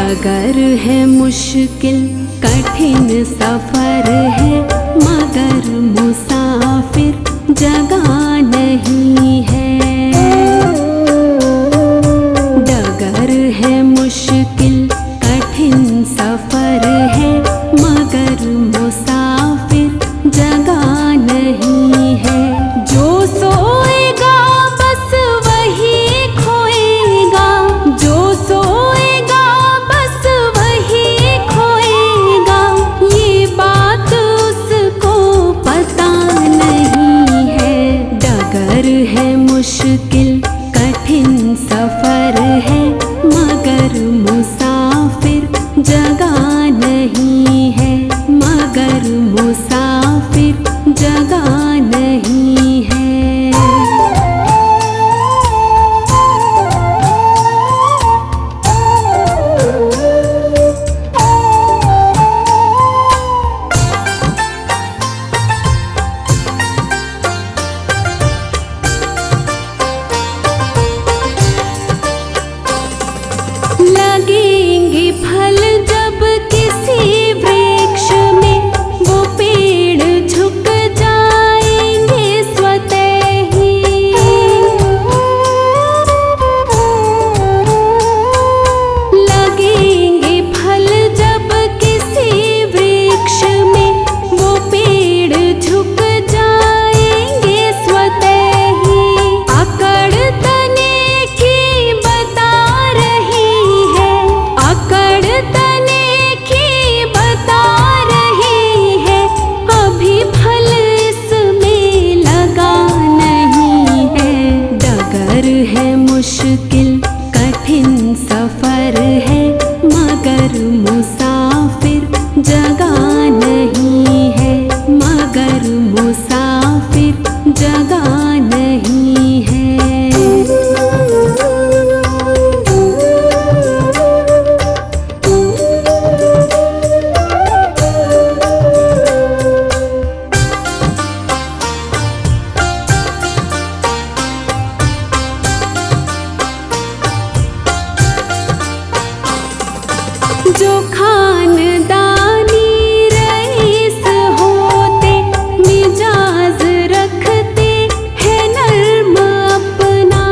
डगर है मुश्किल कठिन सफर है, मगर मुसाफिर जगह नहीं है। डगर है मुश्किल कठिन सफर है, मगर मुसाफिर जगह नहीं है। जो सोएगा बस वही खोएगा, जो सोएगा बस वही खोएगा, ये बात उसको पता नहीं है। डगर है मुश्किल कठिन सफर है, मगर मुसाफिर जगह नहीं है, मगर मुसाफिर जगह नहीं है। लगेंगे फल जब किसी वृक्ष में, वो पेड़ झुक जाएंगे स्वतः ही। लगेंगे फल जब किसी वृक्ष में, वो पेड़ झुक जाएंगे स्वतः ही। अकड़ तने की बता रही है, अकड़ तने की बता रही है, अभी फल इसमें लगा नहीं है। डगर है मुश्किल कठिन सफर है, मगर मुसाफिर जगह नहीं है, मगर मुसाफिर जगह नहीं है। जो खानदानी रईस होते, मिजाज रखते हैं नर्म अपना।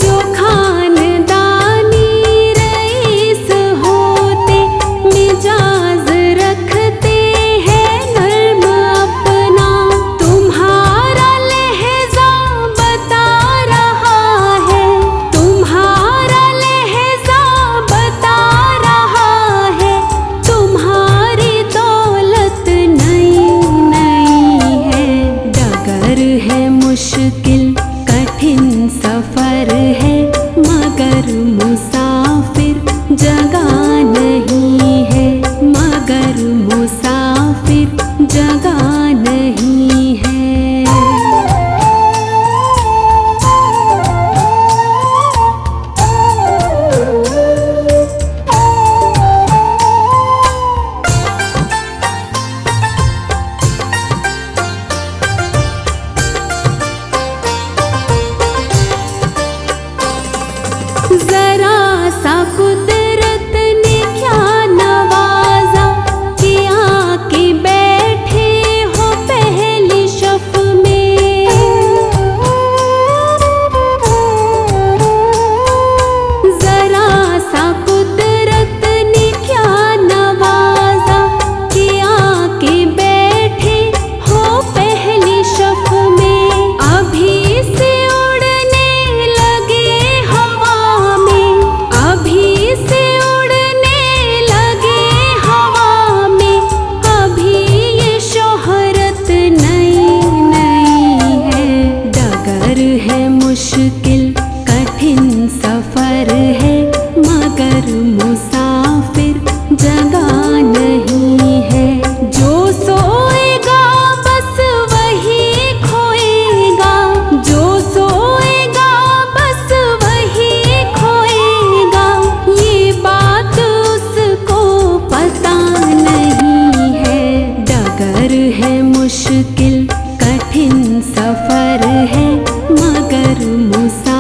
जो खानदानी रईस होते, मिजाज रखते हैं नर्म अपना। तुम्हारा लहजा बता रहा है, तुम्हारा लहजा बता रहा है, तुम्हारी दौलत नई नई है। डगर है मुश्किल कठिन सफर है, मगर मुसाफिर जगह नहीं है, मगर मुसाफिर जगह नहीं है। जरा सा कुदरत ने क्या नवाजा, कि आके बैठे हो पहली शफ में। जरा सा कुदरत ने क्या नवाजा, कि आके बैठे हो पहली शफ में। अभी से उड़ने लगे हवा में, अभी से उड़ने लगे हवा में, अभी ये शोहरत नई नई है। डगर है मुश्किल कठिन सफर है, मगर मुसाफिर जगह नहीं है। जो सोएगा बस वही खोएगा, जो सोएगा बस वही खोएगा, ये बात उसको पता नहीं है। डगर है मुश्किल कठिन सफर है, मगर मुसाफिर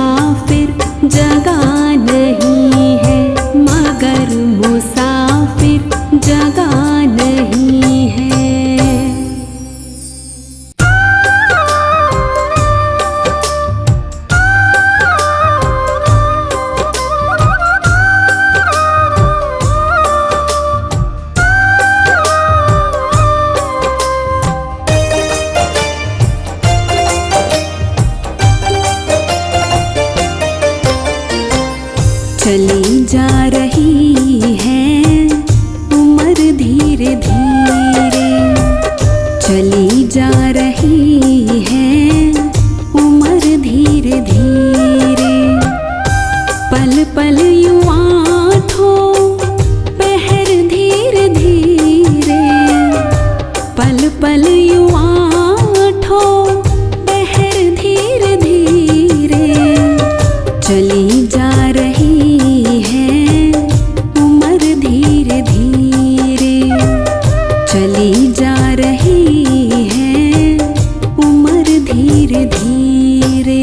जा रही है उम्र धीरे धीरे, चली जा रही है उम्र धीरे धीरे। पल पल यूं आँखों पहर धीरे धीरे, पल पल यूं आँखों पहर धीरे धीरे। चली जा रही है उम्र धीरे धीरे, चली जा रही है उम्र धीरे धीरे।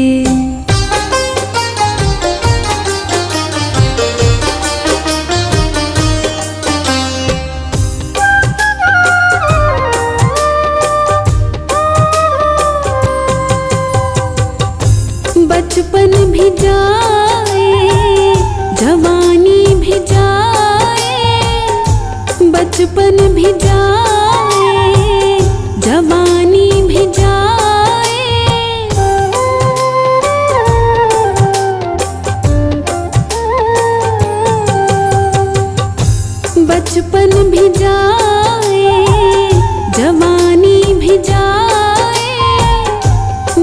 बचपन भी जाए जवानी भी जाए, बचपन भी जाए जवानी भी जाए। बचपन भी जाए जवानी भी जाए,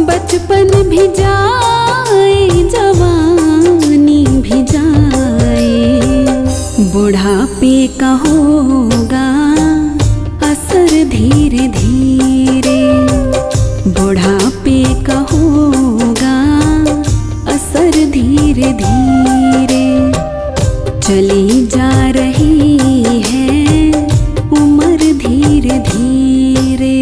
बचपन भी जाए जवानी भी जाए। बुढ़ापे का होगा असर धीरे धीरे, बुढ़ापे का होगा असर धीरे धीरे। चली जा रही है उम्र धीरे धीरे।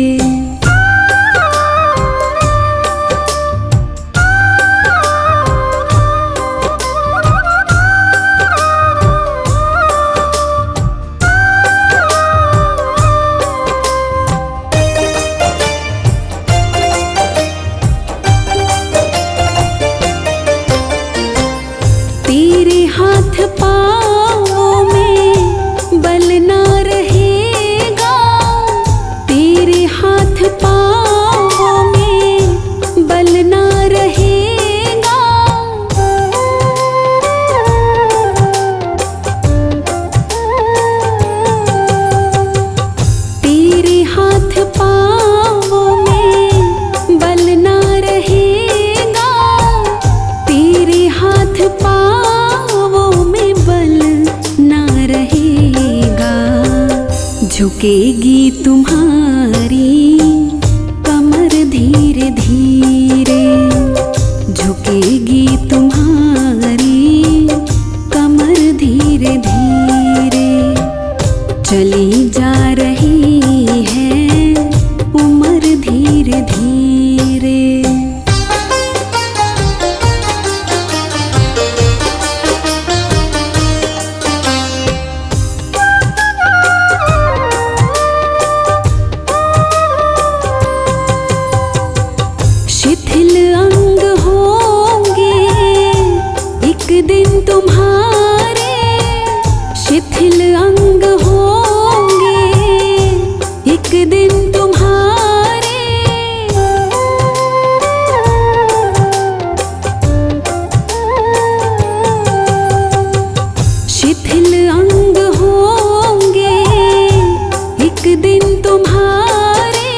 तेरे हाथ पाँवों में बल ना रहेगा, तेरे हाथ पाँवों में बल ना रहेगा। तेरे हाथ पाँवों में बल ना रहेगा, तेरे हाथ पाँवों में बल ना रहेगा। झुकेगी तुम्हारी कमर धीरे धीरे, झुकेगी तुम्हारी कमर धीरे धीरे। चली जा रही है उम्र धीरे धीरे। शिथिल अंग होंगे एक दिन तुम्हारे, शिथिल अंग होंगे एक दिन तुम्हारे। शिथिल अंग होंगे एक दिन तुम्हारे,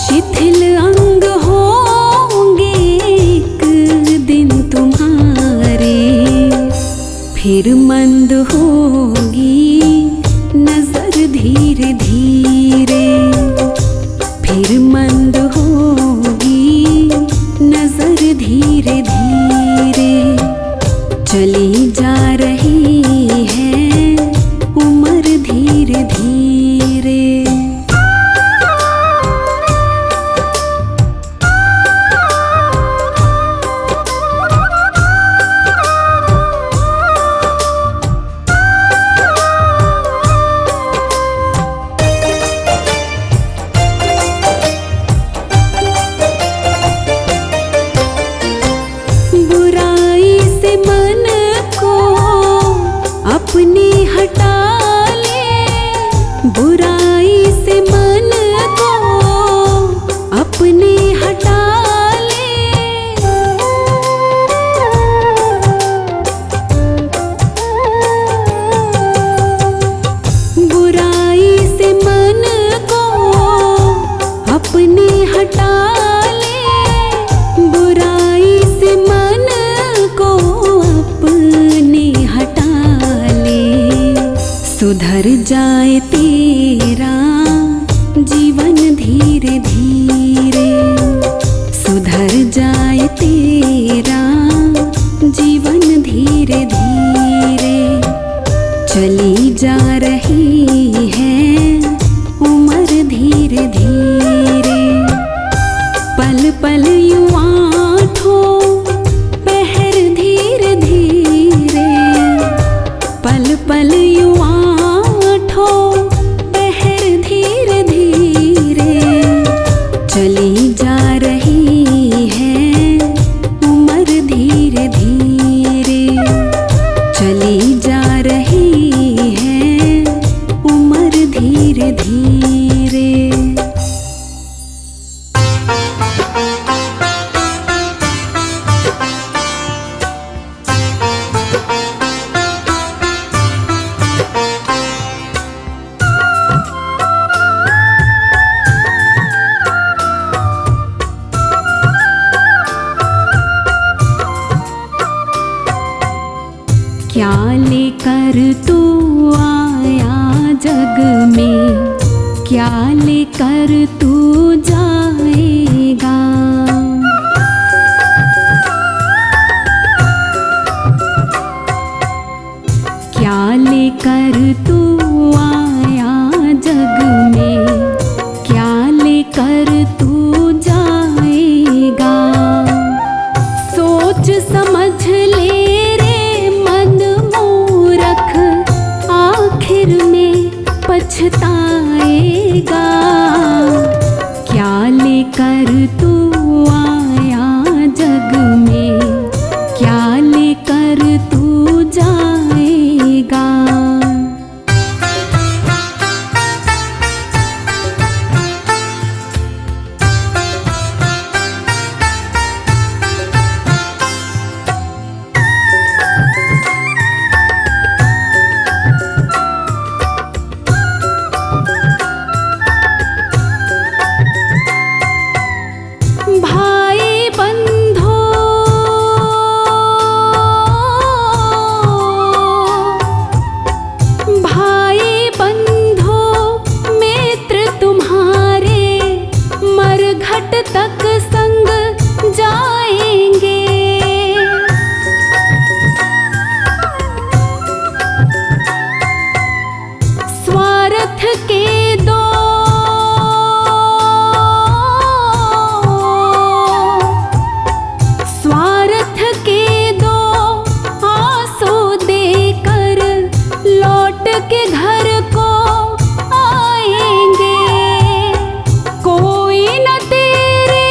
शिथिल अंग होंगे एक दिन तुम्हारे। सुधर जाए तेरा जीवन धीरे धीरे, सुधर जाए तेरा जीवन धीरे धीरे। चली जा रही है उम्र धीरे धीरे, पल पल युवा ठो पहर धीरे धीरे, पल पल युवा ठो पहर धीरे धीरे। चली जा रही है उम्र धीरे धीरे, चली जा रही है उम्र धीरे धीरे। क्या लेकर तू आया जग में, क्या लेकर तू जाएगा। क्या लेकर तू आया जग में, क्या लेकर तू जाएगा। सोच समझ ले आखिर में पछताएगा। क्या लेकर तू आया जग में, क्या लेकर तू जाएगा। भाई बंधु भाई बंधु मित्र तुम्हारे मरघट तक संग जाएंगे। स्वार्थ के दो के घर को आएंगे। कोई न तेरे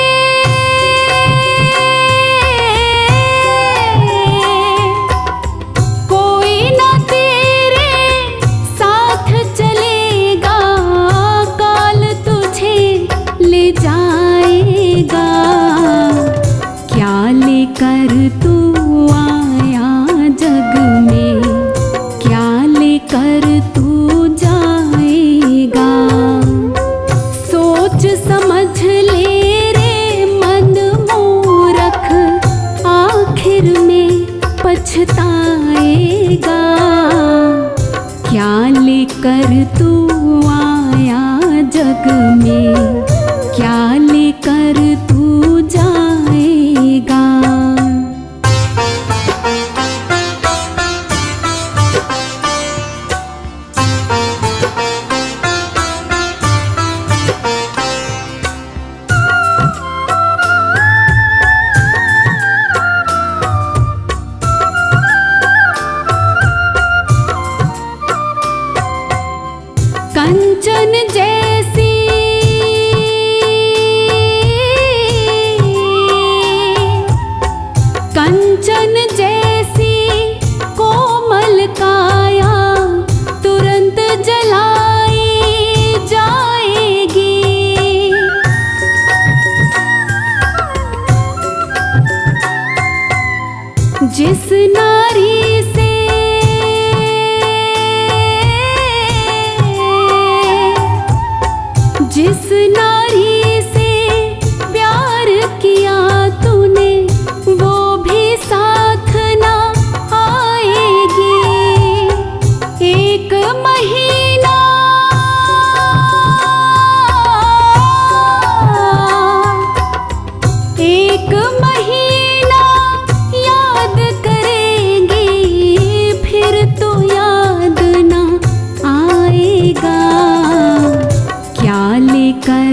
कोई न तेरे साथ चलेगा, काल तुझे ले जाएगा। क्या लेकर तू आया जग में, क्या लेकर तू जाएगा। सोच समझ ले रे मन मूरख, आखिर में पछताएगा। क्या लेकर तू आया जग में, क्या लेकर तू जाएगा।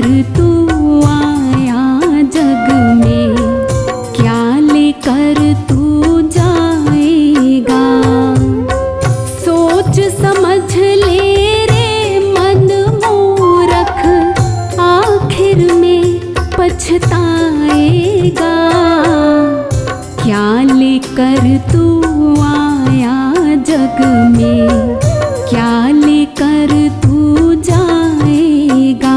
लेकर तू आया जग में, क्या लेकर तू जाएगा। सोच समझ ले रे मन मूरख, आखिर में पछताएगा। क्या लेकर तू आया जग में, क्या लेकर तू जाएगा।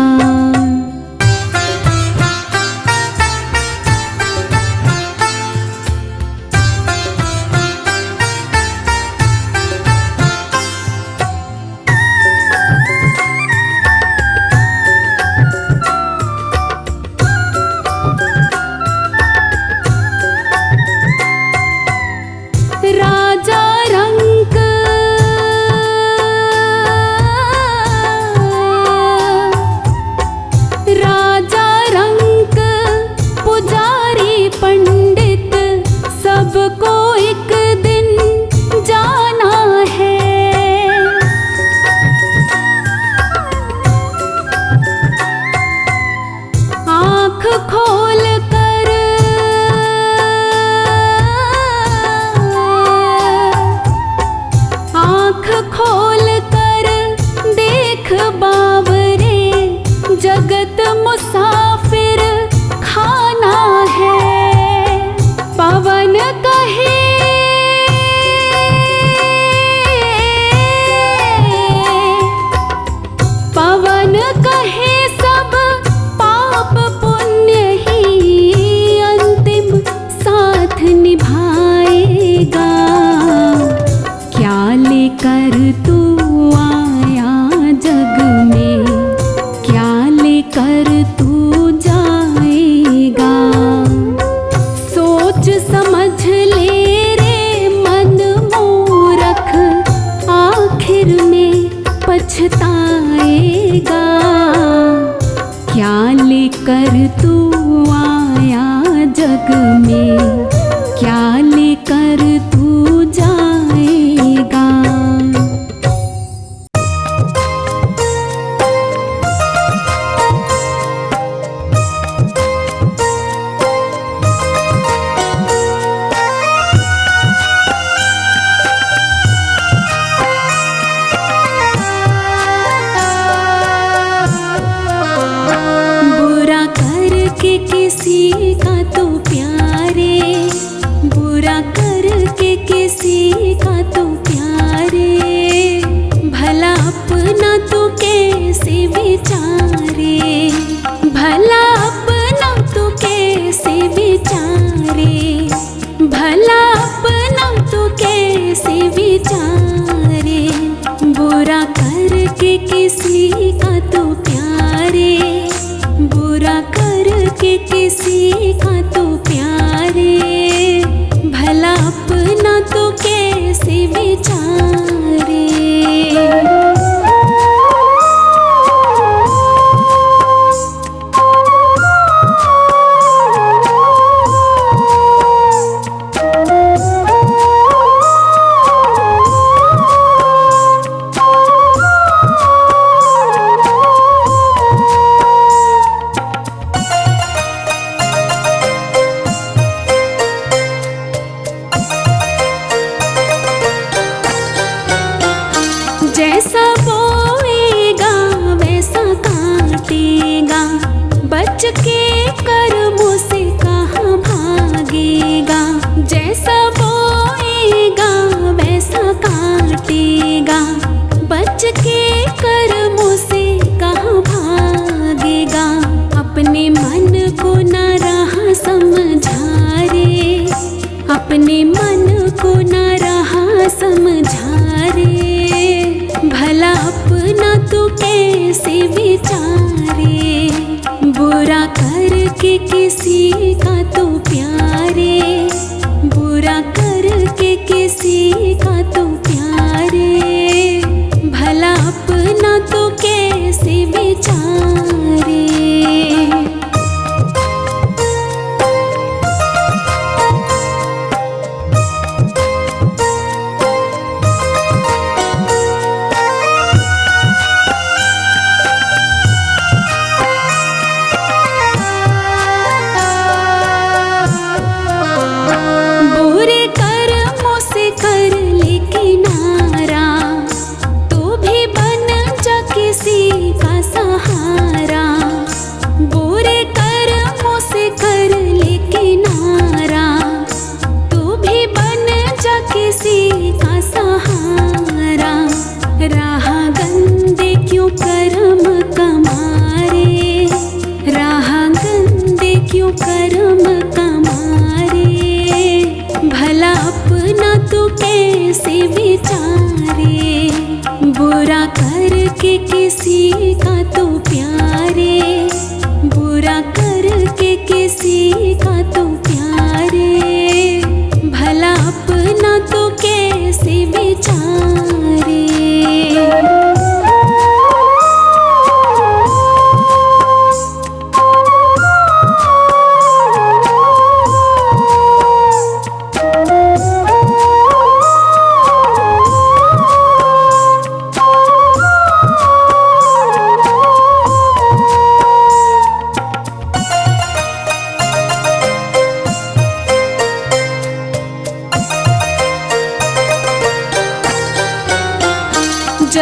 राजा रंक राजा रंक पुजारी पंडित सबको एक दिन जाना है। आँख खोल कर आँख खोल कर देख बावरे, जगत मुसाफिर खाना है। पवन कहे पवन कहे सब पाप पुण्य ही अंतिम साथ निभाएगा। क्या लेकर तू आया जग में, क्या लेकर तू जाएगा। सोच समझ ले रे मन मूरख, आखिर में पछताएगा। क्या लेकर तू आया जग में, क्या लेकर तू जाएगा। बुरा करके किसी का तो प्यारे, बुरा करके किसी का तो प्यारे, भला अपना तो कैसे विचारे, भला अपना तो कैसे विचारे, भला अपना तो कैसे विचारे। बुरा करके किसी का तो प्यारे, बुरा करके किसी का तो प्यारे, भला अपना तो कैसे विचारे। जैसा बोएगा वैसा काटेगा, बच के कर्मों से कहाँ भागेगा। जैसा बोएगा वैसा काटेगा, बच के कर्मों से कहाँ भागेगा। अपने मन को न रहा समझा रे, अपने मन को न रहा समझा रे, भला अपना तो कैसे विचारे। बुरा करके किसी का तो प्यारे, बुरा करके किसी का तो प्यारे, भला अपना तो कैसे विचारे।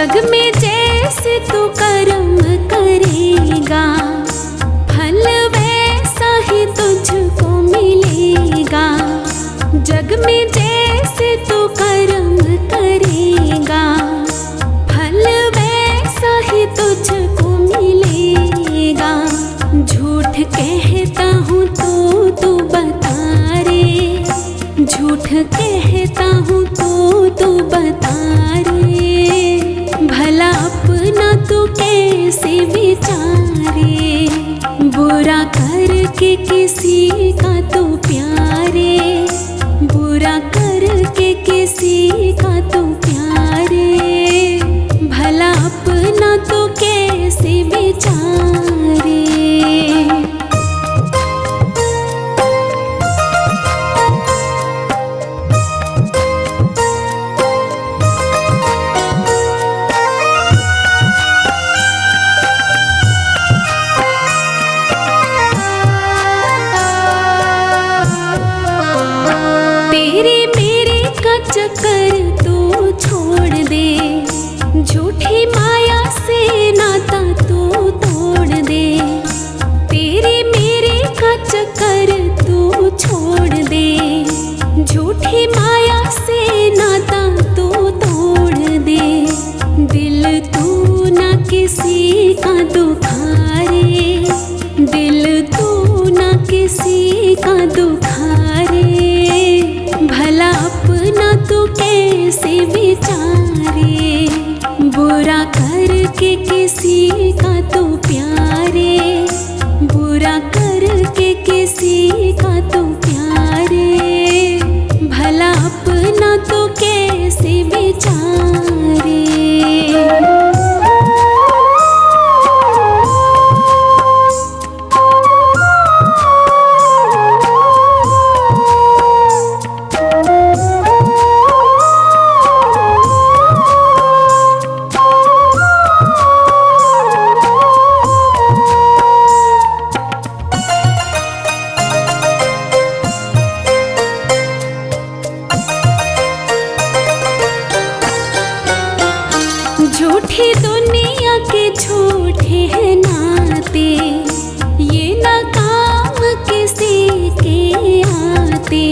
जग में जैसे तू कर्म करेगा, फल वैसा ही तुझको मिलेगा। जग में जैसे तू कर्म करेगा, फल वैसा ही तुझको मिलेगा। झूठ कहता हूँ तो तू बता रे, झूठ कहता हूँ तो तू बता रे। भला अपना तू कैसे विचारे, बुरा करके किसी का तू प्यारे, बुरा करके किसी का तू प्यारे। भला अपना तू कैसे विचारे। तेरे मेरे का चक्कर तू छोड़ दे, झूठी माया से नाता तू तोड़ दे। तेरे मेरे का चक्कर तू छोड़ दे, झूठी माया से नाता तू तोड़ दे। दिल तू ना किसी का दुखारे, दिल तू ना किसी का दुखारे। भला अपना तू कैसे विचारे, बुरा करके किसी का तू प्यारे, बुरा करके किसी का तू प्यारे। भला अपना तू कैसे विचारे। झूठी दुनिया के झूठे हैं नाते, ये ना काम किसी के आते।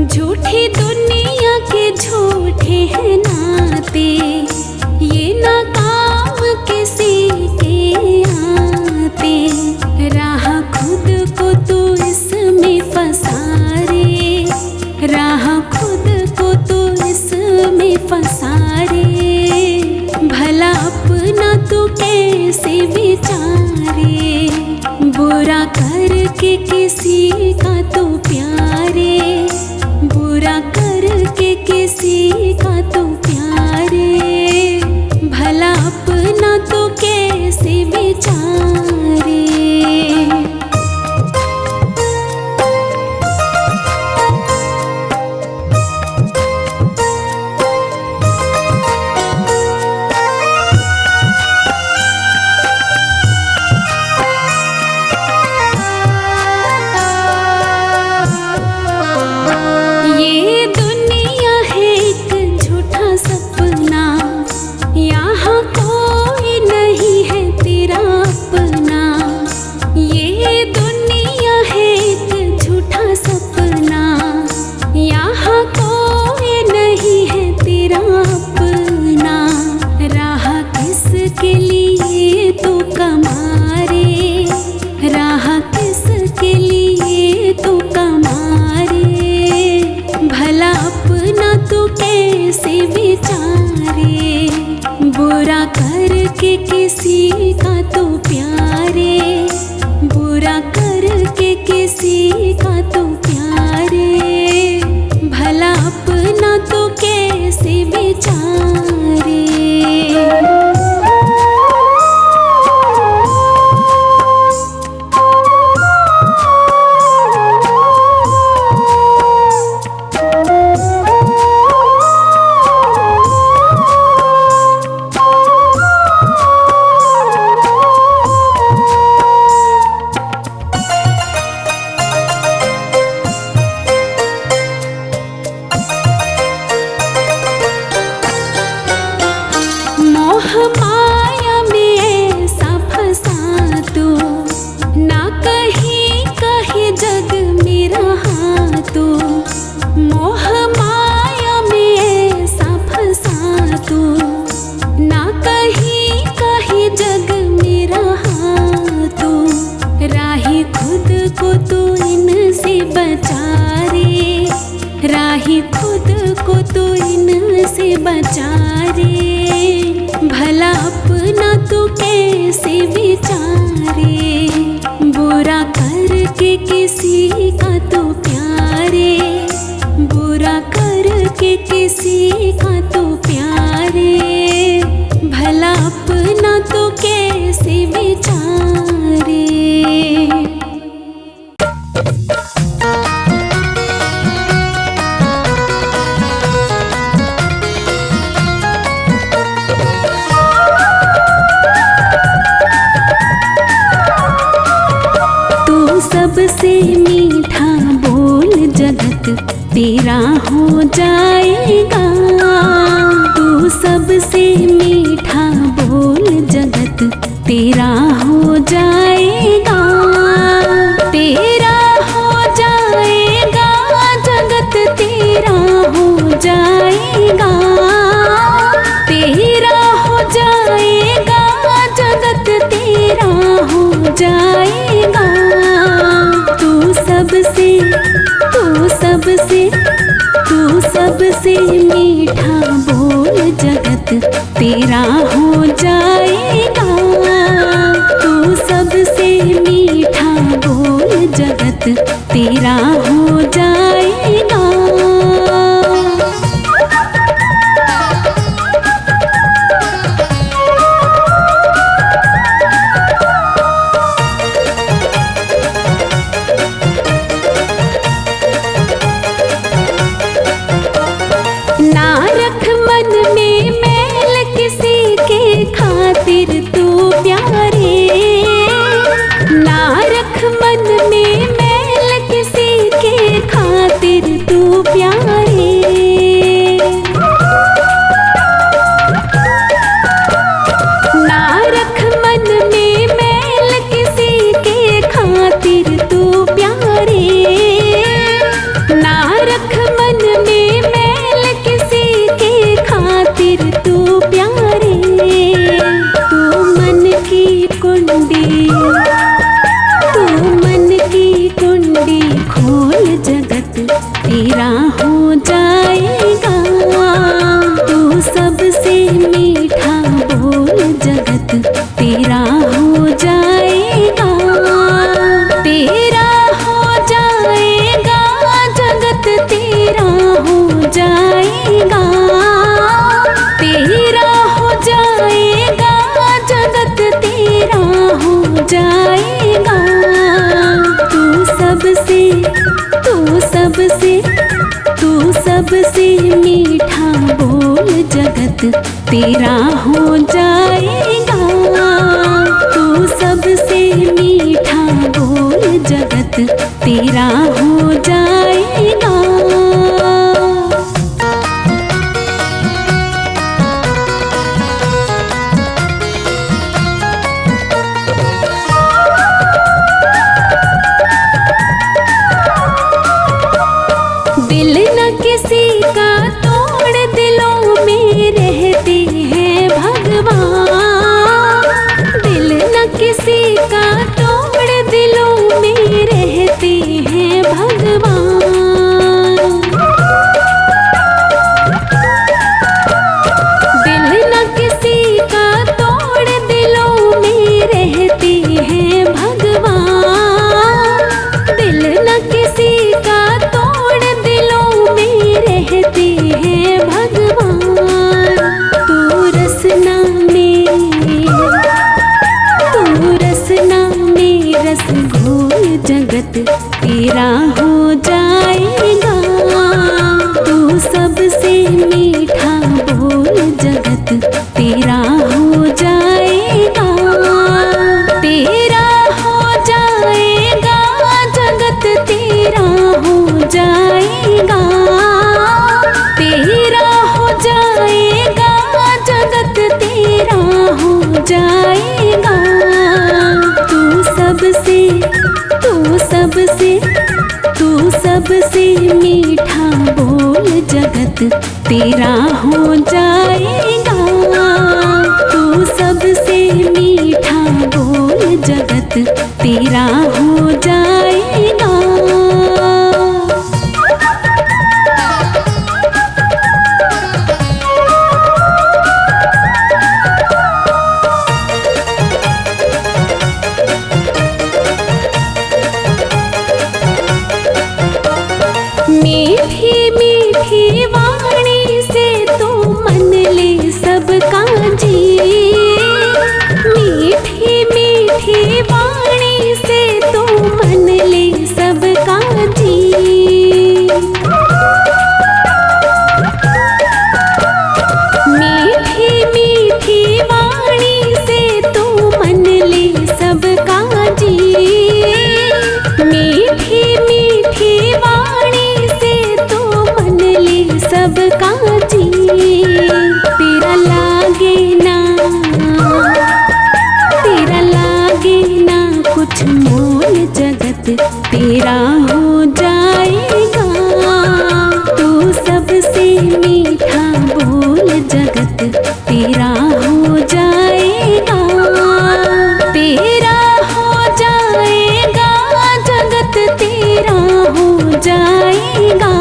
झूठी दुनिया के झूठे हैं नाते, ये ना काम किसी के आते। राह खुद को तू इसमें फंसा रे, राह खुद को तू इसमें फंसा रे। भला अपना तू कैसे विचारे, बुरा करके किसी का तू प्यारे, बुरा करके किसी का तू प्यारे। भला अपना तू कैसे विचारे। लाचारे, भला अपना तो कैसे विचारे, बुरा करके किसी का तो प्यारे, बुरा करके किसी का तो प्यारे, भला अपना तो कैसे विचारे। सबसे मीठा बोल जगत तेरा हो जाएगा, तू सबसे मीठा बोल जगत तेरा हो जाएगा, तेरा हो जाएगा जगत तेरा हो जाएगा, तेरा हो जाएगा जगत तेरा हो जाएगा। तू सबसे मीठा बोल जगत तेरा हो जाएगा, तू सबसे मीठा बोल जगत तेरा हो जाएगा। खातिर तू प्यारे, ना रख मन में मैल किसी के खातिर तू प्यारे, ना रख मन में मैल किसी के खातिर तू प्यारे, ना रख मन में मैल किसी के खातिर तू प्यारे। तू मन की कुंडी खोल जगत तेरा हो जाएगा, तू सबसे मीठा बोल जगत तेरा हो जाएगा, तेरा हो जाएगा जगत तेरा हो जाएगा, तेरा हो जाएगा जगत तेरा हो जाएगा। तू सबसे मीठा बोल जगत तेरा हो जाएगा, तू सबसे मीठा बोल जगत तेरा हो जाएगा। दिल न किसी का तोड़ दिलों में रहते हैं भगवान, दिल न किसी का तोड़ दिलों में रहते हैं भगवान, दिल न किसी का तोड़ दिलों में रहते हैं भगवान, दिल न किसी का तोड़ दिलों में रहते हैं भगवान। तू रसना में रस घोल जगत तेरा हो जाएगा, तू सबसे मीठा बोल जगत तेरा हो जाएगा, तेरा हो जाएगा जगत तेरा हो जाएगा, तेरा हो जाएगा जगत तेरा हो जाएगा। तू सबसे मीठा बोल जगत तेरा हो जाएगा, तू सबसे मीठा बोल जगत तेरा हो जाएगा। मोल जगत तेरा हो जाएगा। तू सबसे मीठा बोल जगत तेरा हो जाएगा। तेरा हो जाएगा जगत तेरा हो जाएगा।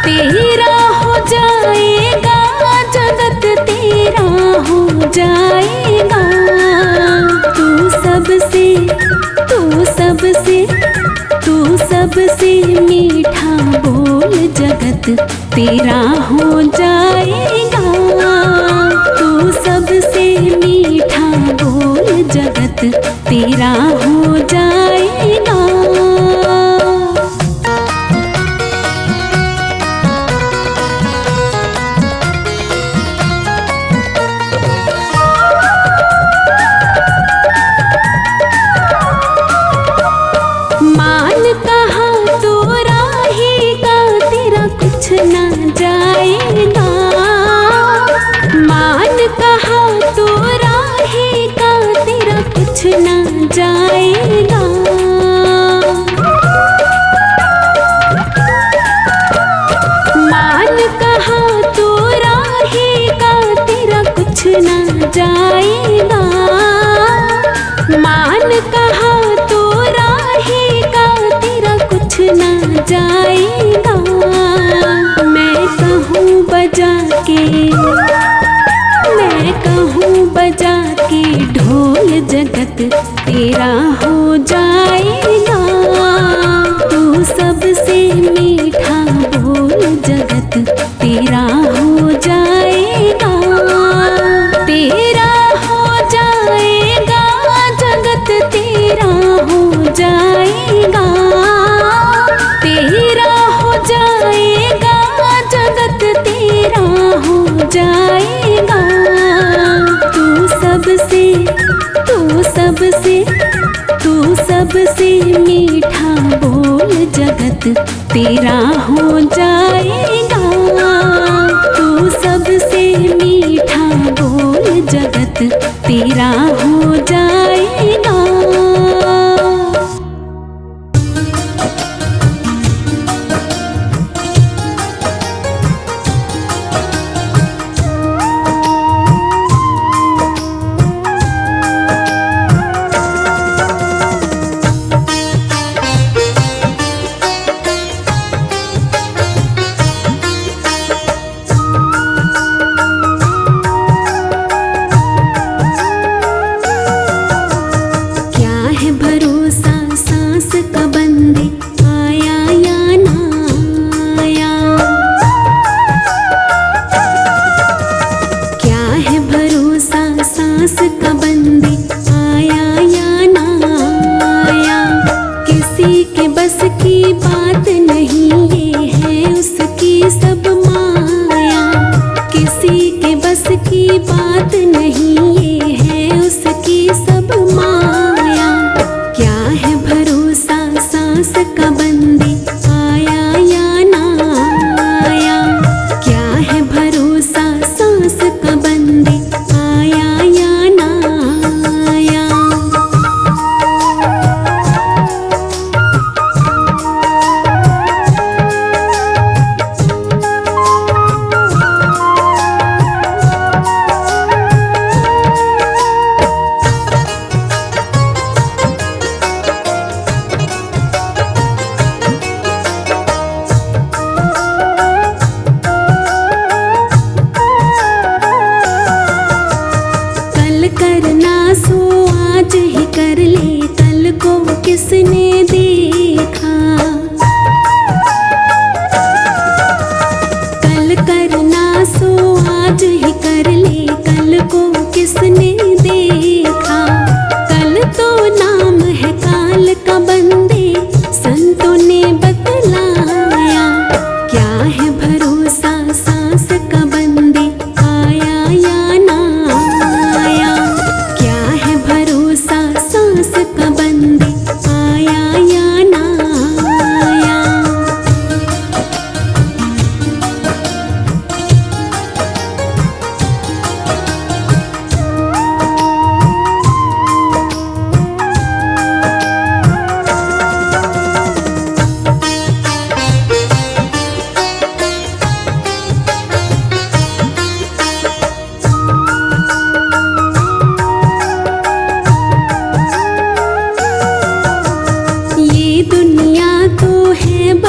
तेरा हो जाएगा जगत तेरा हो जाएगा। तू सबसे मीठा बोल जगत तेरा हो जाएगा। तू सबसे मीठा बोल जगत तेरा हो जाएगा। मान कहाँ तो रहेगा तेरा कुछ न जाएगा। मान कहाँ तो रहेगा तेरा कुछ न जाएगा। मान कहाँ तो रहेगा तेरा कुछ न जाएगा। मान कहाँ तो रहेगा तेरा कुछ न जाएगा। मैं कहूँ बजा के ढोल जगत तेरा हो जाएगा। तू सबसे मीठा बोल जगत तेरा हो जाएगा। तेरा हो जाएगा जगत तेरा हो जाएगा। तेरा हो जाएगा जगत तेरा हो जाएगा। तू सबसे मीठा बोल जगत तेरा हो जाएगा। तू सबसे मीठा बोल जगत तेरा हो जाएगा।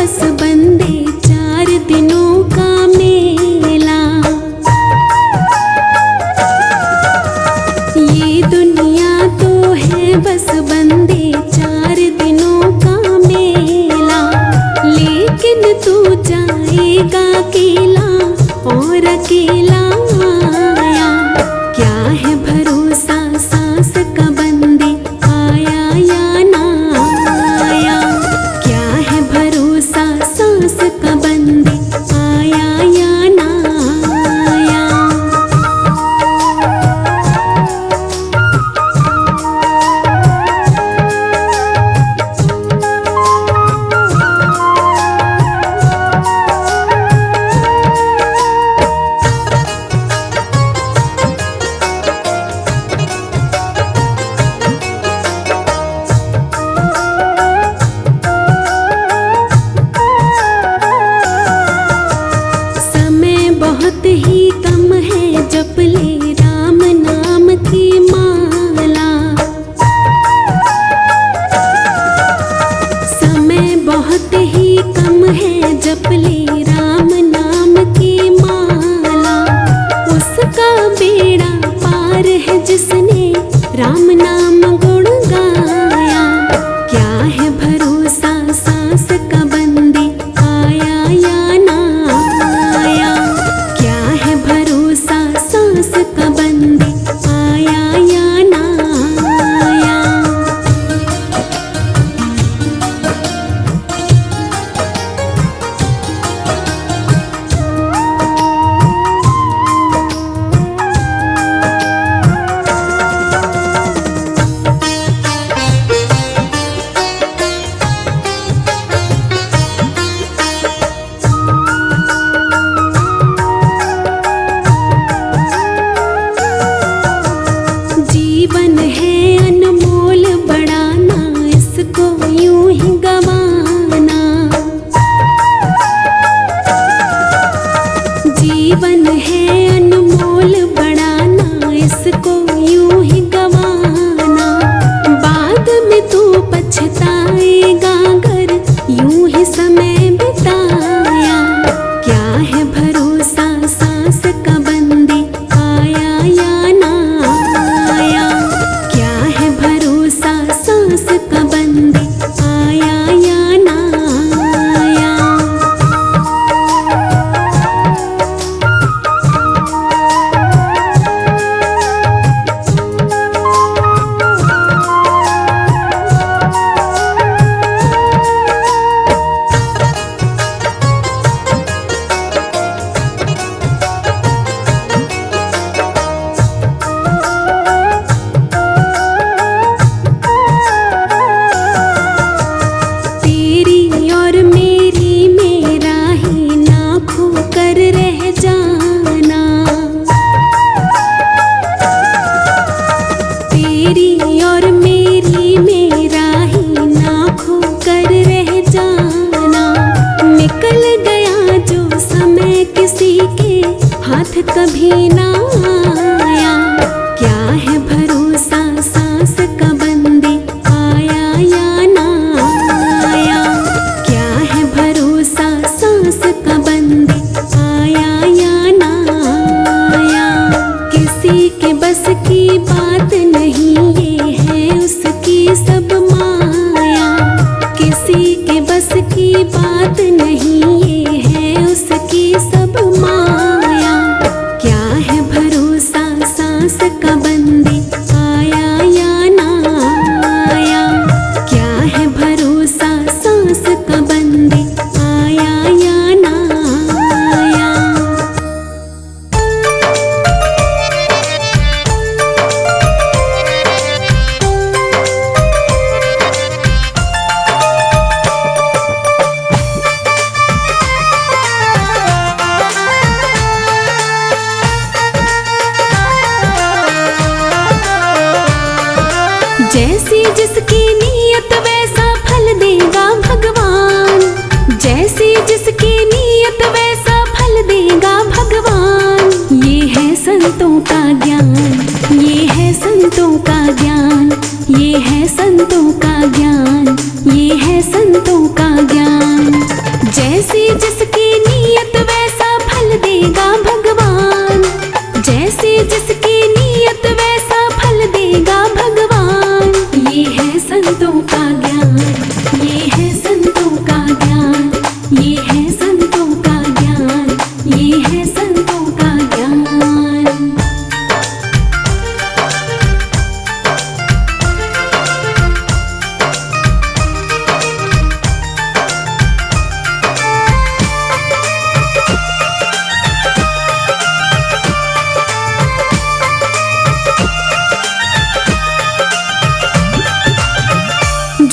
बस बंदे 4 दिनों का मेला। ये दुनिया तो है बस बंदे 4 दिनों का मेला, लेकिन तू जाएगा अकेला और अकेला आया। क्या है भरोसा सांस का बंदे आया या ना आया, क्या है भरोसा सांस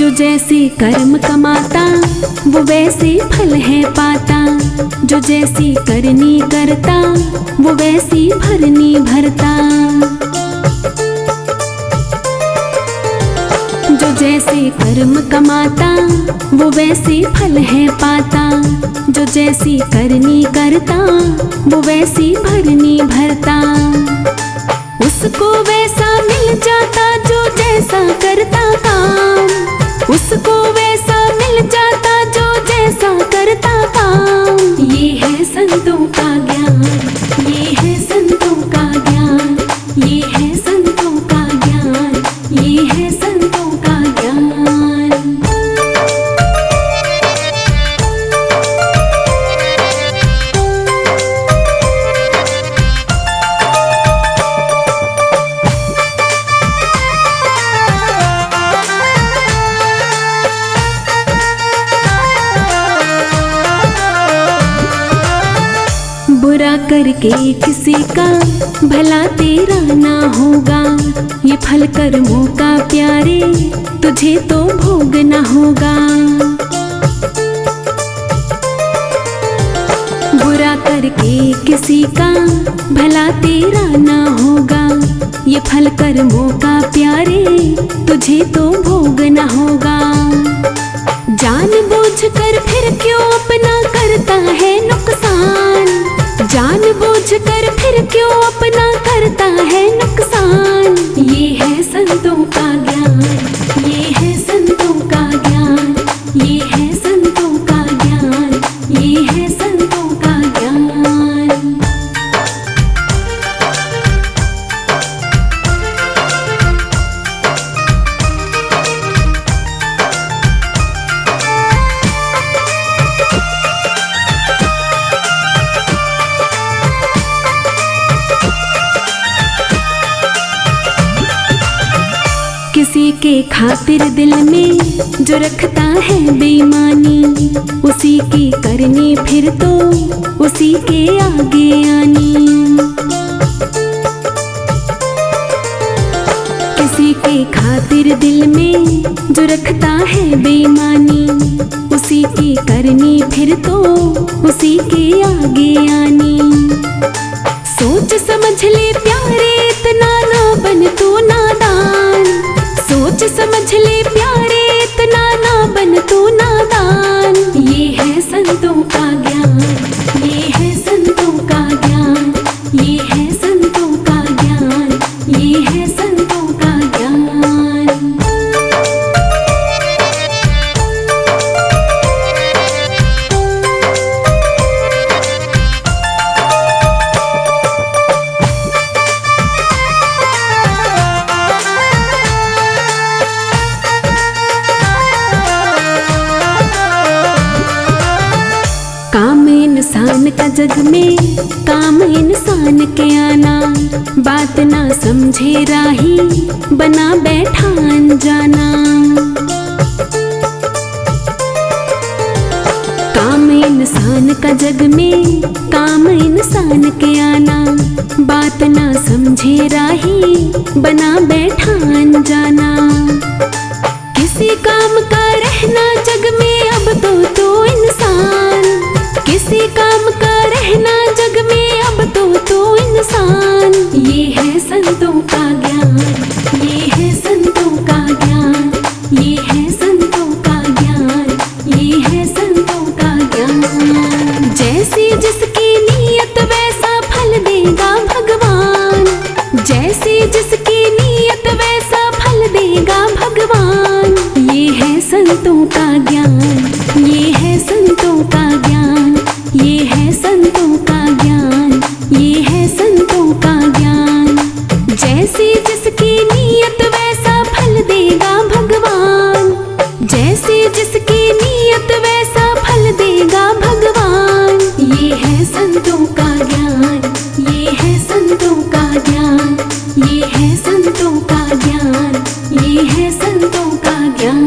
जो जैसे कर्म कमाता वो वैसे फल है पाता, जो जैसी करनी करता वो वैसी भरनी भरता। जो जैसे कर्म कमाता वो वैसे फल है पाता, जो जैसी करनी करता वो वैसी भरनी भरता। उसको वैसा मिल जाता जो जैसा करता काम, उसको वैसा मिल जाता जो जैसा करता काम। ये है संतों का ज्ञान, ये है संतों का ज्ञान, ये है संतों का ज्ञान, ये है संतों का ज्ञान। बुरा करके किसी का भला तेरा ना होगा, ये फल कर्मों का प्यारे तुझे तो भोगना होगा। बुरा करके किसी का भला तेरा ना होगा, ये फल कर्मों का प्यारे तुझे तो भोगना होगा। जानबूझ कर फिर क्यों अपना करता है नुकसान, जानबूझ कर फिर क्यों अपना करता है नुकसान। ये है संतों का ज्ञान, ये है संतों का ज्ञान, ये है संतों का ज्ञान, ये है संतों का ज्ञान। किसी के खातिर दिल में जो रखता है बेईमानी, उसी की करनी फिर तो उसी के आगे आनी। किसी के खातिर दिल में जो रखता है बेईमानी, उसी की करनी फिर तो उसी के आगे आनी। सोच समझ ले प्यारे इतना ना बन तू नादान, सोच समझ ले प्यारे इतना ना बन तू नादान। ये है संतों का ज्ञान, ये है संतों का ज्ञान, ये है संतों का ज्ञान, ये है संतों का ज्ञान। काम इंसान का जग में, काम इंसान के आना, बात ना समझे राही बना बैठा अनजाना। काम इंसान का जग में, काम इंसान के आना, बात ना समझे राही बना बैठा अनजाना। किसी काम का रहना जग में अब तो इंसान, किसी काम का रहना जग में अब तो इंसान। ये है संतों का ज्ञान, ये है संतों का ज्ञान, ये है संतों का ज्ञान, ये है संतों का ज्ञान। जैसी जिसकी नीयत वैसा फल देगा भगवान, जैसी जिसकी नीयत वैसा फल देगा भगवान। ये है संतों का ज्ञान, ये है संतों का ज्ञान, ये है संतों का ज्ञान, ये है संतों का ज्ञान। जैसी जिसकी नीयत वैसा फल देगा भगवान, जैसी जिसकी नीयत वैसा फल देगा भगवान। ये है संतों का ज्ञान, ये है संतों का ज्ञान, ये है संतों का ज्ञान, ये है संतों का ज्ञान।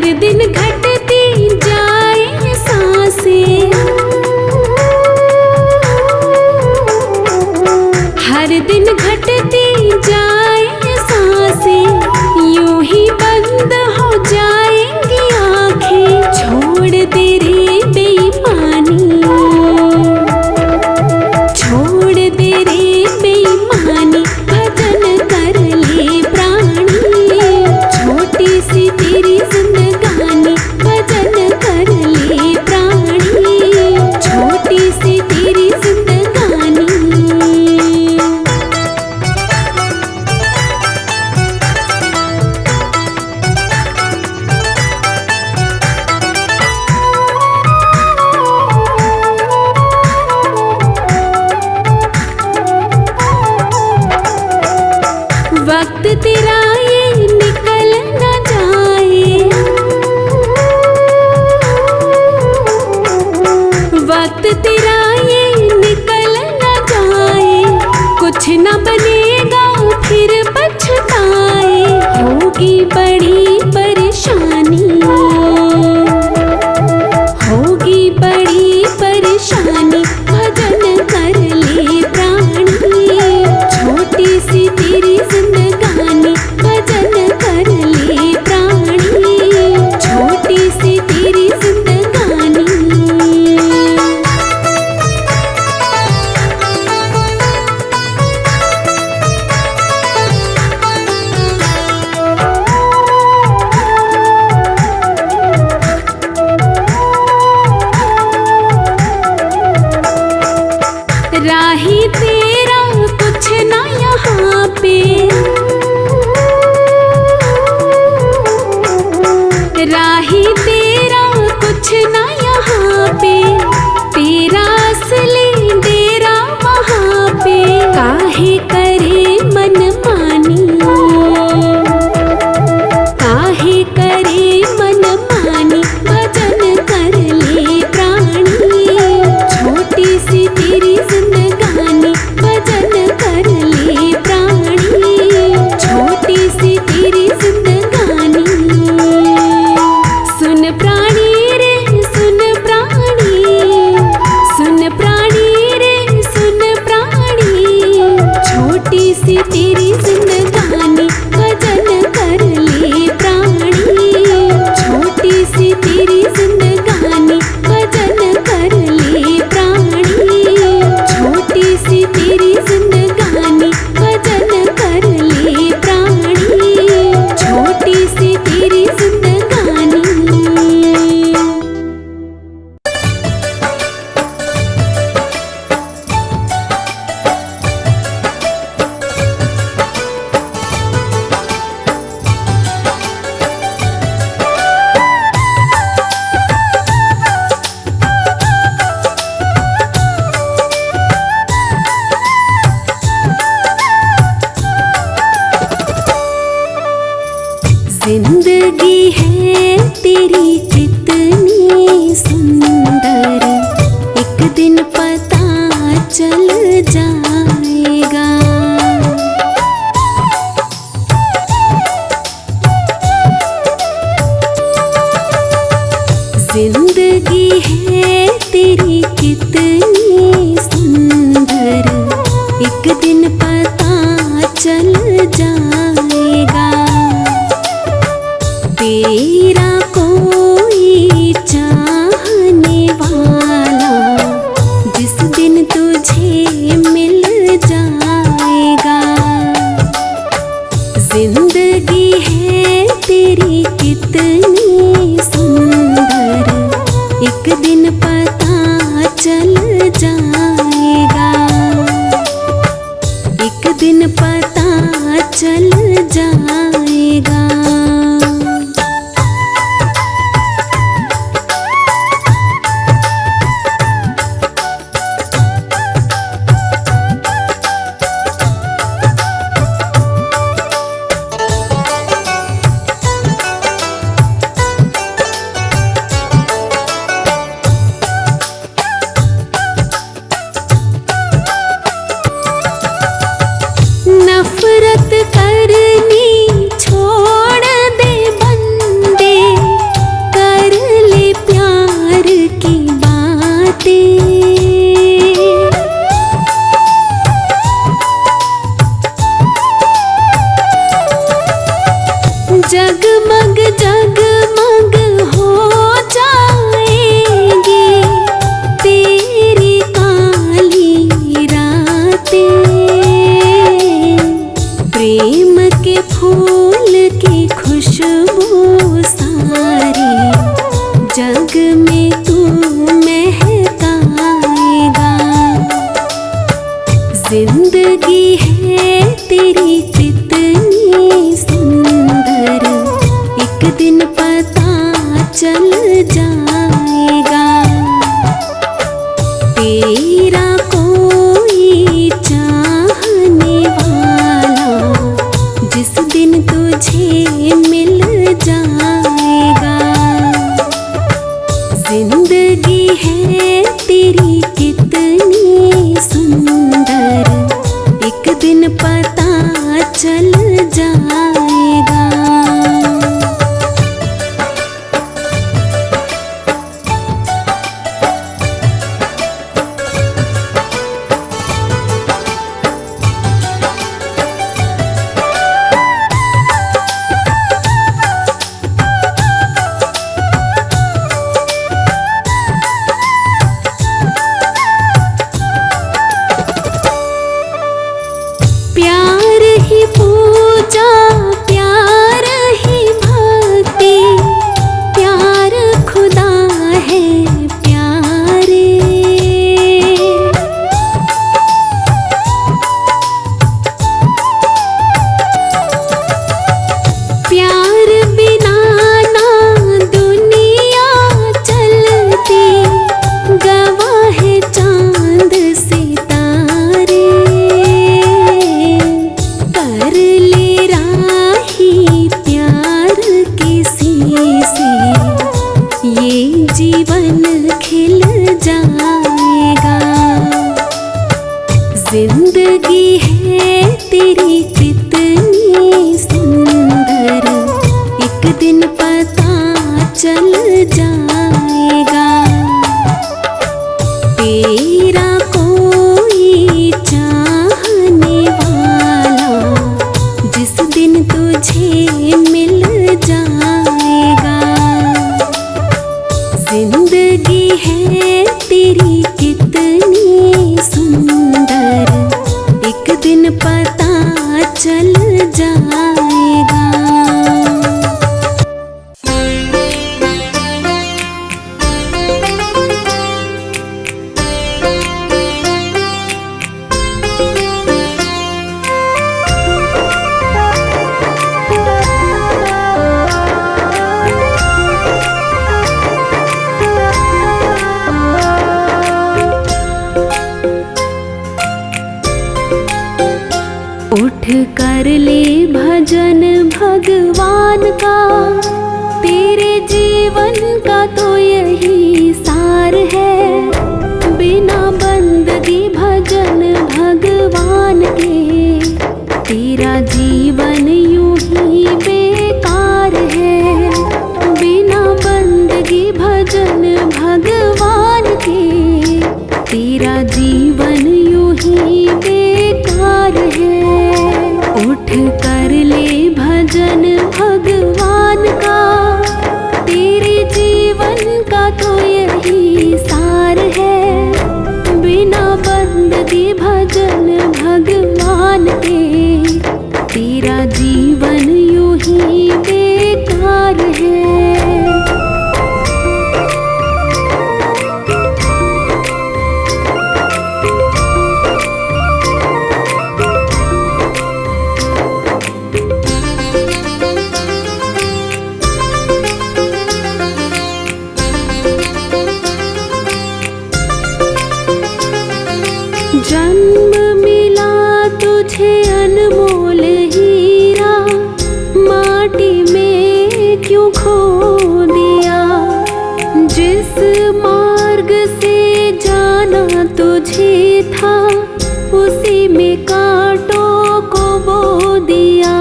हर दिन घटती जाए सांसें, हर दिन घटती जाए सांसें, यूं ही बंद हो जाएंगी आँखें। छोड़ दे रे बेईमानी, छोड़ दे रे बेईमानी, भजन कर ले प्राणी। छोटी सी तेरी जिंदगानी, भजन कर ले प्राणी। छोटी सी तेरी जिंदगानी। वक्त तेरा ये निकल न जाए, वक्त तेरा ये निकल न जाए, कुछ न बनेगा फिर पछताए। होगी बड़ी परेशानी, होगी बड़ी परेशानी, भजन कर ले प्राणी। छोटी सी तेरी जिंदगानी, भजन कर ले प्राणी। छोटी सी तेरी जिंदगानी। राही तेरा कुछ ना यहाँ पे, राही तेरा कुछ ना यहाँ पे, तेरा असली डेरा वहाँ पे। काहे करे मनमानी, काहे करे मनमानी, भजन कर ले प्राणी। छोटी सी तेरी जिंदगानी, भजन कर ले प्राणी। छोटी सी तेरी जिंदगानी। सुन प्राणी रे सुन प्राणी, सुन प्राणी रे सुन प्राणी। छोटी सी तेरी जिंदगानी, भजन कर ले प्राणी। छोटी सी तेरी जिंदगानी, भजन कर ले प्राणी। छोटी सी तेरी जिंदगानी, भजन कर ले प्राणी। छोटी सी तेरी जिंदगानी। जिंदगी है तेरी कितनी सुंदर, एक दिन पता चल जाएगा। जिंदगी है तेरी कितनी सुंदर, एक दिन पता चल जाएगा। तेरा कोई चाहने वाला जिस दिन तुझे मिल जाएगा। जिंदगी है तेरी कितनी सुंदर, एक दिन पता चल जाएगा। चल जाएगा। तेरा कोई चाहने वाला जिस दिन तुझे मिल जाएगा। जिंदगी है तेरी कितनी सुंदर, एक दिन पता चल जाएगा। प्यार ही पूजा, प्यार ही भक्ति, प्यार खुदा है प्यारे। प्यार बिना ना दुनिया चलती, गवाह है चांद सितारे। कर ले राही प्यार किसी से, ये जीवन खिल जाएगा। जिंदगी है तेरी कितनी सुंदर, एक दिन पता चल जाएगा। तेरा कोई चाहने वाला जिस दिन तुझे मिल जाएगा। जिंदगी है तेरी कितनी सुंदर, एक दिन पता चल जाएगा। उठ कर ले भजन भगवान का, तेरे जीवन का तो यही सार है। बिना बंदगी भजन भगवान के, तेरा जीवन यूं ही बेकार है। बिना बंदगी भजन भगवान के, तेरा जीवन यूं ही बेकार है। उठ कर ले भजन भगवान का, तेरे जीवन का तो यही सार है। बिना बंदगी भजन भगवान के, तेरा जीवन यूं ही बेकार है। जन्म मिला तुझे अनमोल हीरा, माटी में क्यों खो दिया। जिस मार्ग से जाना तुझे था, उसी में कांटों को बो दिया।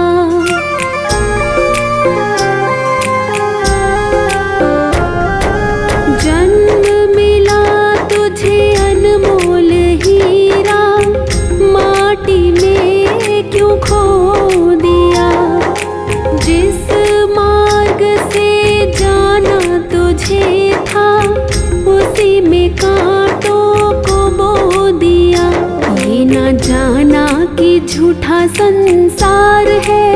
जन्म मिला तुझे अनमोल हीरा, माटी में क्यों खो दिया। जिस मार्ग से जाना तुझे था, उसी में कांटों को बो दिया। ये न जाना कि झूठा संसार है,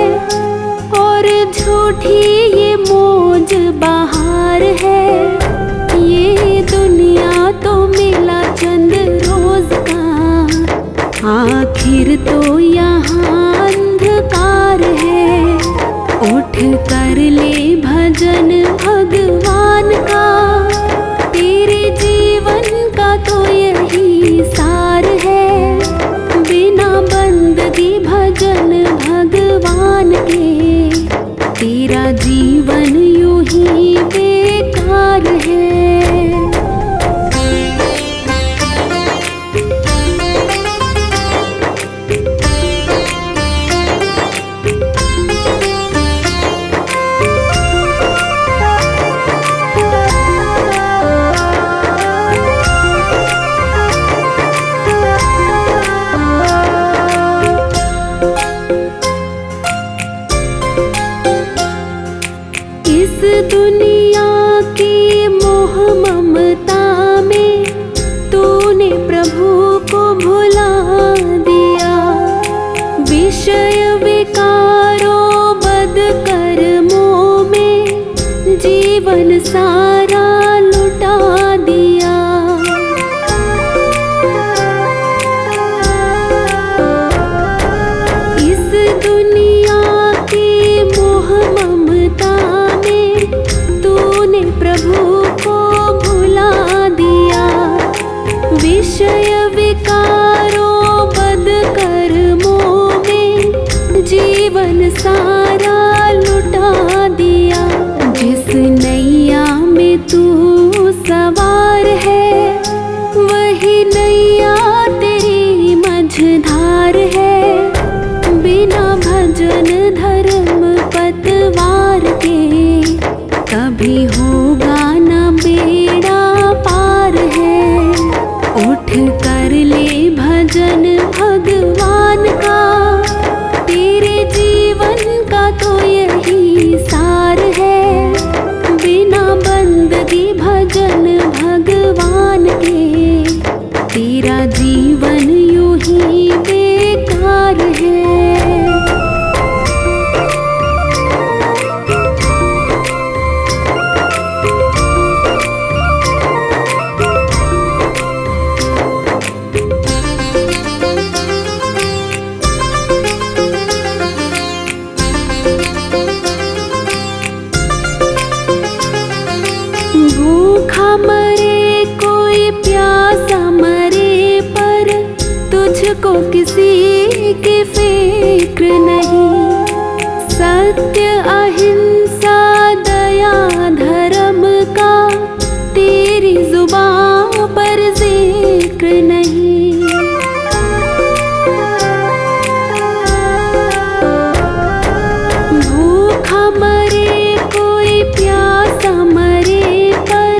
और झूठी ये मौज बहार है। ये दुनिया तो मिला चंद रोज का, आखिर तो यहाँ अंधकार है। उठ कर ले भजन भगवान जीवन सारा लुटा दिया। इस दुनिया की मोह ममता में तूने प्रभु को भुला दिया। विषय विकारों बद कर्मों में जीवन सारा लुटा दिया। जिस नैया में तू सवार है वही नैया तेरी मझधार है। बिना भजन धर्म पतवार के कभी होगा न बेड़ा पार है। उठ कर ले भजन भगवान का, तेरे जीवन का तो यही सार है। बिना बंदगी भजन भगवान के तेरा जीवन यूं ही बेकार है। भूखा मरे कोई प्यासा मरे पर तुझको किसी की फिक्र नहीं। सत्य अहिंसा दया धर्म का तेरी जुबान पर जिक्र नहीं। भूखा मरे कोई प्यासा मरे पर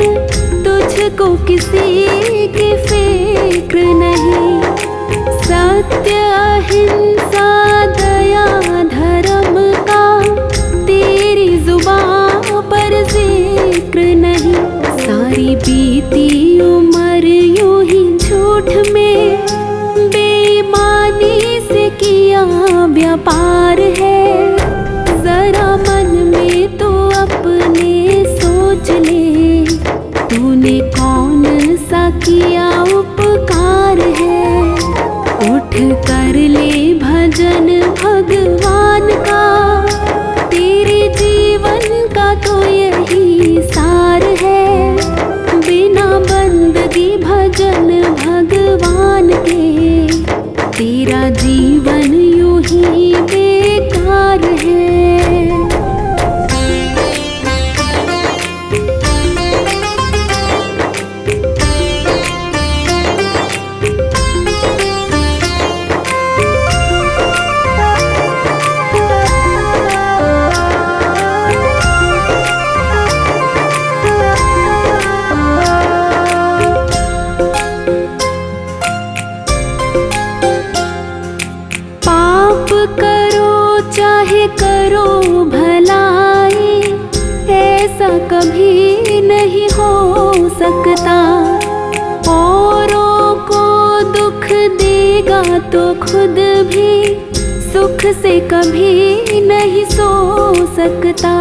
तुझको किसी की फिक्र नहीं। सत्य अहिंसा दया धर्म का तेरी जुबान पर जिक्र नहीं। सारी बीती उम्र यूं ही झूठ में बेईमानी से किया व्यापार है। जरा मन में तो अपने सोच ले, तूने कौन सा किया उपकार है। उठ कर ले भजन भगवान का, तेरे जीवन का तो यही सार है। बिना बंदगी भजन भगवान के तेरा जीवन यूं ही बेकार है। पाप करो चाहे करो भलाई, ऐसा कभी नहीं हो सकता। औरों को दुख देगा तो खुद भी सुख से कभी नहीं सो सकता।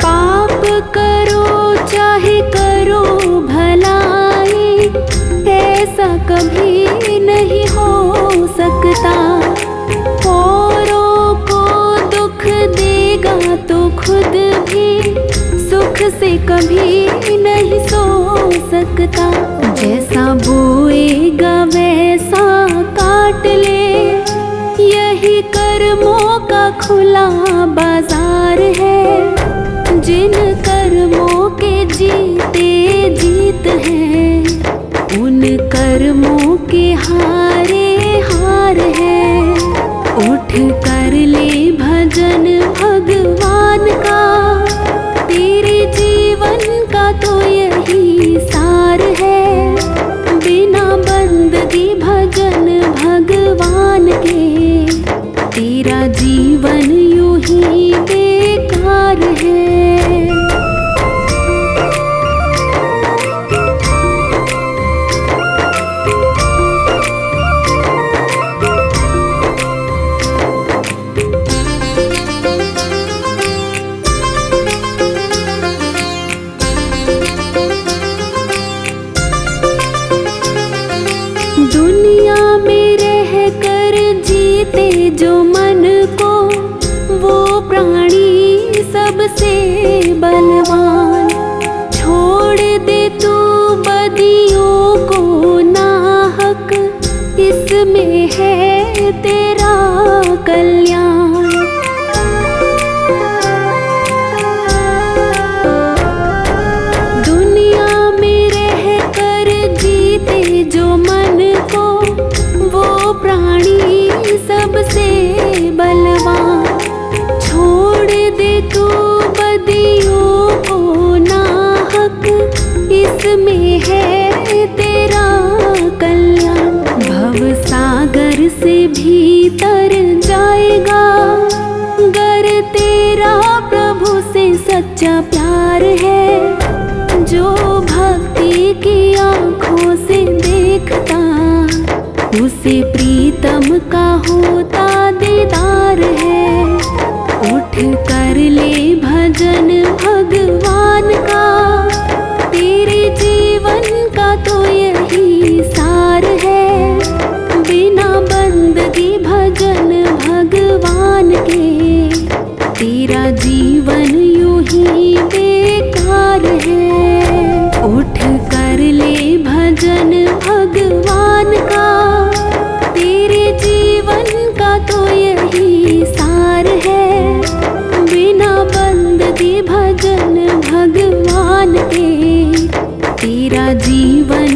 पाप करो चाहे करो भलाई, ऐसा कभी नहीं हो सकता। औरों को दुख देगा तो खुद भी सुख से कभी नहीं सो सकता। जैसा बोएगा वैसा काट ले, यही कर्मों का खुला बाजार है। जिन कर्मों के जीते जीत हैं, उन कर्मों के हारे हार है। उठ कर ले भजन भगवान का, तेरे जीवन का तो यही सार है। बिना बंदगी भजन भगवान के तेरा जीवन यूं ही बेकार है। सबसे बलवान। छोड़ दे तू बदियों को नाहक, इसमें है तेरा कल्याण। दुनिया में रह कर जीते जो मन को, वो प्राणी सबसे बलवान। छोड़ दे तू बदियों को नाहक, इसमें है तेरा कल्याण। भव सागर से भी तर जाएगा, गर तेरा प्रभु से सच्चा प्यार है। जो भक्ति की आँखों से देखता, उसे प्रीतम का होता दीदार है। उठ कर ले भजन भगवान का, तेरे जीवन का तो यही सार है। बिना बंदगी भजन भगवान के, तेरा जीवन यूं ही बेकार है। उठ कर ले भजन भगवान का, तेरे जीवन का तो यही सार है। बिना बंदगी भजन भगवान के, तेरा जीवन